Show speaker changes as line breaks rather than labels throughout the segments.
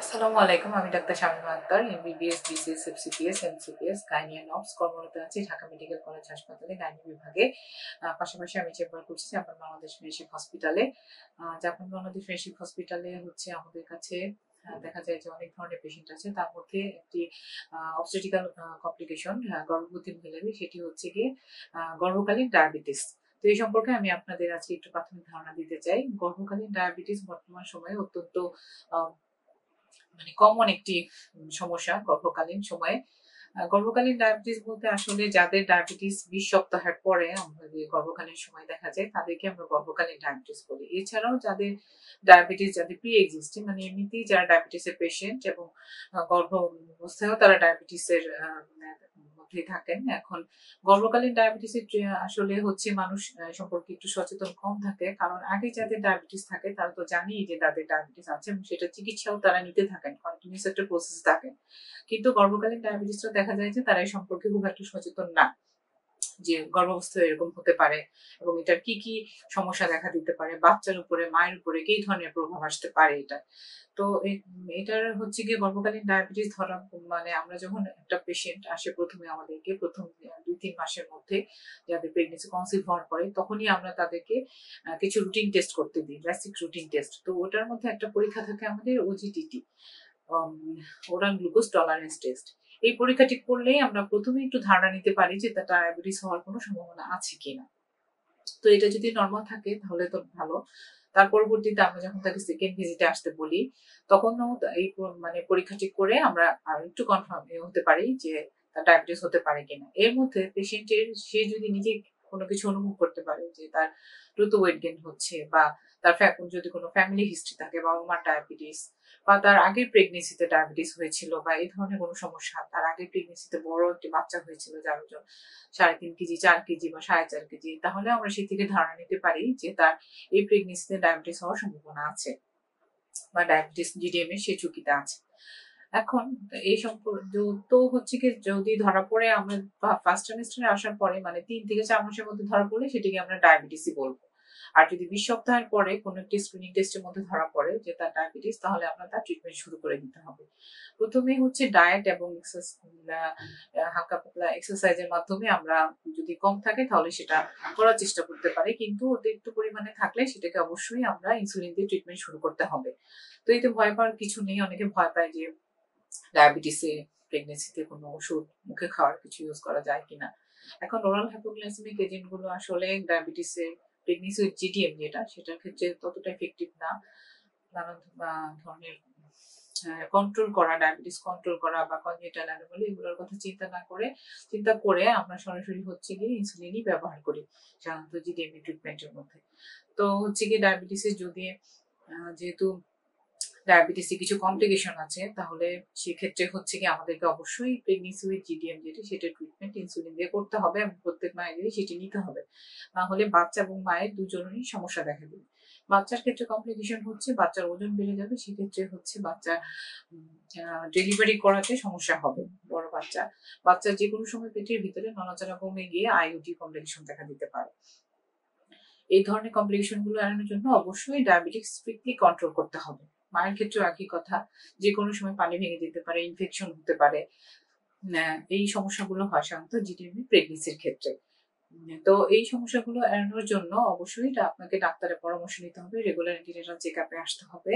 আসসালামু আলাইকুম। আমি doctor Shamima Akhtar, MBBS, BCS, FCPS, MCPS, gynae and obs কর্মরত আছি ঢাকা মেডিকেল কলেজ হাসপাতালে গাইনি বিভাগে। পাশাপাশি আমি চেম্বার করছি জাপান বাংলাদেশ ফ্রেন্ডশিপ হসপিটালে। জাপান বাংলাদেশ ফ্রেন্ডশিপ হসপিটালে হচ্ছে আমাদের কাছে দেখা যায় যে অনেক ধরনের পেশেন্ট আছে। তার মধ্যে একটি অবস্টেট্রিক্যাল কমপ্লিকেশন গর্ভবতী মহিলাদের, সেটি হচ্ছে গিয়ে গর্ভকালীন ডায়াবেটিস। তো এই সম্পর্কে আমি আপনাদের আজকে একটু প্রাথমিক ধারণা দিতে চাই। গর্ভকালীন ডায়াবেটিস বর্তমান সময়ে অত্যন্ত আহ, কমন একটি সমস্যা গর্ভকালীন সময়ে। গর্ভকালীন ডায়াবেটিস বলতে আসলে যাদের ডায়াবেটিস 20 সপ্তাহের পরে আমাদের গর্ভকালীন সময় দেখা যায় তাদেরকে আমরা গর্ভকালীন ডায়াবেটিস বলি। এছাড়াও যাদের প্রি এক্সিস্টিং, মানে এমনিতেই যারা ডায়াবেটিসের পেশেন্ট এবং গর্ভ অবস্থায়ও তারা ডায়াবেটিসের মধ্যেই থাকেন। এখন গর্ভকালীন ডায়াবেটিসের আসলে হচ্ছে মানুষ সম্পর্কে একটু সচেতন কম থাকে, কারণ আগে যাদের ডায়াবেটিস থাকে তারা তো জানেই যে তাদের ডায়াবেটিস আছে এবং সেটা চিকিৎসাও তারা নিতে থাকেন, কন্টিনিউস একটা প্রসেস থাকে। কিন্তু গর্ভকালীন ডায়াবেটিসটা দেখা যায় যে তারা এই সম্পর্কে খুব একটা সচেতন না, যে গর্ভাবস্থায় এরকম হতে পারে এবং এটার কি কি সমস্যা দেখা দিতে পারে, বাচ্চার উপরে, মায়ের উপরে কি ধরনের প্রভাব আসতে পারে এটা। তো এটার হচ্ছে গিয়ে গর্ভকালীন ডায়াবেটিস ধরা, মানে আমরা যখন একটা পেশেন্ট আসে প্রথমে আমাদেরকে প্রথম 2-3 মাসের মধ্যে যাদের প্রেগনেন্সি কনসিভ হওয়ার পরে, তখনই আমরা তাদেরকে কিছু রুটিন টেস্ট করতে দিই, বেসিক রুটিন টেস্ট। তো ওটার মধ্যে একটা পরীক্ষা থাকে আমাদের OGTT, oral glucose tolerance test. এই পরীক্ষাটি করলেই আমরা প্রথমে একটু ধারণা নিতে পারি যে তার ডায়াবেটিস হওয়ার কোনো সম্ভাবনা আছে কিনা। তো এটা যদি নর্মাল থাকে তাহলে তো ভালো। তার পরবর্তীতে আমরা যখন তাকে সেকেন্ড ভিজিটে আসতে বলি, তখনও এই মানে পরীক্ষাটি করে আমরা আর একটু কনফার্ম হতে পারি যে তার ডায়াবেটিস হতে পারে কিনা। এর মধ্যে পেশেন্টের সে যদি নিজে কোনো কিছু অনুভব করতে পারে যে তার দ্রুত ওয়েট গেইন হচ্ছে, বা তার যদি কোনো ফ্যামিলি হিস্ট্রি থাকে, বাবা মার ডায়াবেটিস, বা তার আগের প্রেগনেন্সিতে ডায়াবেটিস হয়েছিল, বা এই ধরনের কোনো সমস্যা, তার আগের প্রেগনেন্সিতে বড় একটি বাচ্চা হয়েছিল যার ওজন 3.5 কেজি, 4 কেজি বা 4.5 কেজি, তাহলে আমরা সে থেকে ধারণা নিতে পারি যে তার এই প্রেগনেন্সিতে ডায়াবেটিস হওয়ার সম্ভাবনা আছে, বা ডায়াবেটিস জিডিএম এর সে ঝুঁকিতে আছে। এখন এই সম্পর্ক তো হচ্ছে কি, যদি ধরা পড়ে আমরা ফার্স্ট ট্রাইমেস্টারে আসার পরে, মানে 3 থেকে 4 মাসের মধ্যে ধরা পড়লে সেটাকে আমরা ডায়াবেটিসই বলবো। আর যদি 20 সপ্তাহের পরে কোনো একটি স্ক্রিনিং টেস্টের মধ্যে ধরা পড়ে যে তার ডায়াবেটিস, তাহলে আমরা তার ট্রিটমেন্ট শুরু করে দিতে হবে। প্রথমেই হচ্ছে ডায়েট এবং হালকা পাতলা এক্সারসাইজের মাধ্যমে আমরা, যদি কম থাকে তাহলে সেটা করার চেষ্টা করতে পারি, কিন্তু অতিরিক্ত পরিমাণে থাকলে সেটাকে অবশ্যই আমরা ইনসুলিন দিয়ে ট্রিটমেন্ট শুরু করতে হবে। তো এতে ভয় পাওয়ার কিছু নেই। অনেকে ভয় পায় যে ডায়াবেটিসে প্রেগনেন্সিতে কোনো ওষুধ মুখে খাওয়ার কিছু ইউজ করা যায় কিনা। এখন ওরাল হাইপোগ্লাইসেমিক এজেন্ট গুলো আসলে ডায়াবেটিসের প্রেগনেন্সি উইথ জিডিএম যেটা, সেটার ক্ষেত্রে ততটা এফেক্টিভ না। নানান ধরনের কন্ট্রোল করা, ডায়াবেটিস কন্ট্রোল করা বা কনজেনিটাল অ্যানোমালি, এগুলোর কথা চিন্তা করে আমরা সরাসরি হচ্ছে গিয়ে ইনসুলিনই ব্যবহার করি সাধারণত জিডিএম ট্রিটমেন্টের মধ্যে। তো হচ্ছে গিয়ে ডায়াবেটিসের যদি যেহেতু ডায়াবেটিসে কিছু কমপ্লিকেশন আছে, তাহলে সেক্ষেত্রে হচ্ছে কি আমাদেরকে অবশ্যই প্রেগনেন্সি উইথ জিডিএম যেটি, সেটা ট্রিটমেন্ট ইনসুলিন দিয়ে করতে হবে এবং প্রত্যেক মায়েরই সেটি নিতে হবে। না হলে বাচ্চা এবং মায়ের দুজনেরই সমস্যা দেখা দেবে। বাচ্চার ক্ষেত্রে কমপ্লিকেশন হচ্ছে বাচ্চার ওজন বেড়ে যাবে, সেক্ষেত্রে হচ্ছে বাচ্চা ডেলিভারি করাতে সমস্যা হবে। বড় বাচ্চার যে কোনো সময় পেটের ভিতরে নড়াচড়া কমে গিয়ে আইওটি কমপ্লিকেশন দেখা দিতে পারে। এই ধরনের কমপ্লিকেশন গুলো এড়ানোর জন্য অবশ্যই ডায়াবেটিস স্ট্রিক্টলি কন্ট্রোল করতে হবে। মায়ের ক্ষেত্রেও একই কথা, যে কোনো সময় পানি ভেঙে যেতে পারে, ইনফেকশন হতে পারে। এই সমস্যাগুলো হয় সাধারণত জিডিএম প্রেগনেন্সির ক্ষেত্রে। তো এই সমস্যাগুলো এড়ানোর জন্য অবশ্যই আপনাকে ডাক্তারের পরামর্শ নিতে হবে, রেগুলার অ্যান্টিনেটাল চেকআপে আসতে হবে।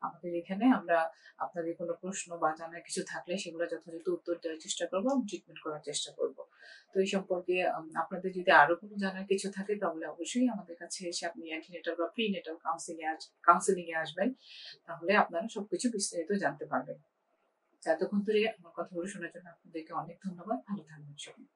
আমাদের এখানে আমরা আপনাদের কোনো প্রশ্ন বা জানার কিছু থাকলে সেগুলো যথাযথ উত্তর দেওয়ার চেষ্টা করবো এবং ট্রিটমেন্ট করার চেষ্টা করব। তো এই সম্পর্কে আপনাদের যদি আরো কোনো জানার কিছু থাকে তাহলে অবশ্যই আমাদের কাছে এসে আপনি অ্যান্টিনেটাল বা প্রিনেটাল কাউন্সিলিং এ আসবেন, তাহলে আপনারা সবকিছু বিস্তারিত জানতে পারবেন। এতক্ষণ ধরে আমার কথাগুলো শোনার জন্য আপনাদেরকে অনেক ধন্যবাদ। ভালো থাকবেন সবাই।